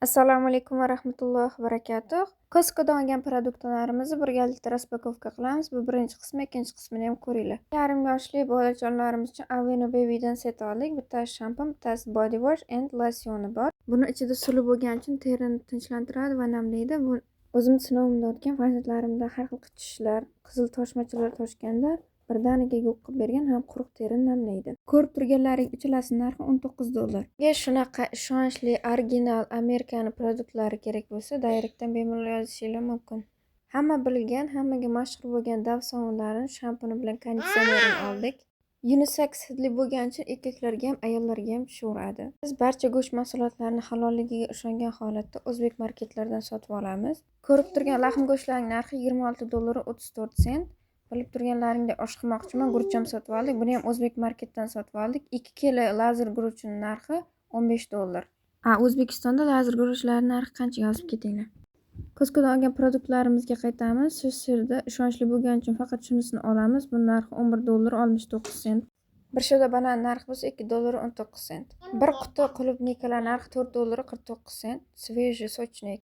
Assalomu alaykum va rahmatullohi va barakatuh. Costcodan olgan produktlarimizni birgalikda raspakovka qilamiz. Bu birinchi qismi, ikkinchi qismini ham ko'ringlar. Yarim yoshli bolajonlarimiz uchun Aveno Baby'dan set oldik. Bittasi shampun, bittasi body wash and losyoni bor. Buni ichida suli bo'lgani uchun terini tinchlantiradi va namlaydi. Bu o'zim sinovimdan o'tgan farzandlarimda har xil qichishlar, qizil toshmachalar toshganda birdaniga yo'q qilib bergan, ham quruq terini namlaydi. Ko'rib turganlaring uchalasi narxi $19. Agar shunaqa ishonchli, original Amerikani produktlari kerak bo'lsa, direktdan bemalol yozishingiz mumkin. Hamma bilgan, hammaga mashhur bo'lgan Dove sovunlarini, shampuni bilan konditsionerini oldik. Unisex hidli bo'lgani uchun erkaklarga ham, ayollarga ham tushaveradi. Biz barcha go'sht mahsulotlarini halolligiga ishongan holatda o'zbek marketlardan sotib olamiz. Ko'rib turgan lahm go'shtlarining narxi $26.34. Bilib turganlaringdek osh qilmoqchiman, gurucham sotib oldik. Buni ham o'zbek marketdan sotib oldik. 2 kilo lazer guruchning narxi $15. O'zbekistonda lazer guruchlarning narxi qancha yozib ketinglar. Costcodan olgan produktlarimizga qaytamiz. Shu yerda ishonchli bo'lgani uchun faqat shunisini olamiz. Bu narxi $11.69. Bir shoda banan narxi bo'lsa $2.19. Bir quti qulubnikalar narxi $4.49. Svejiy sochnik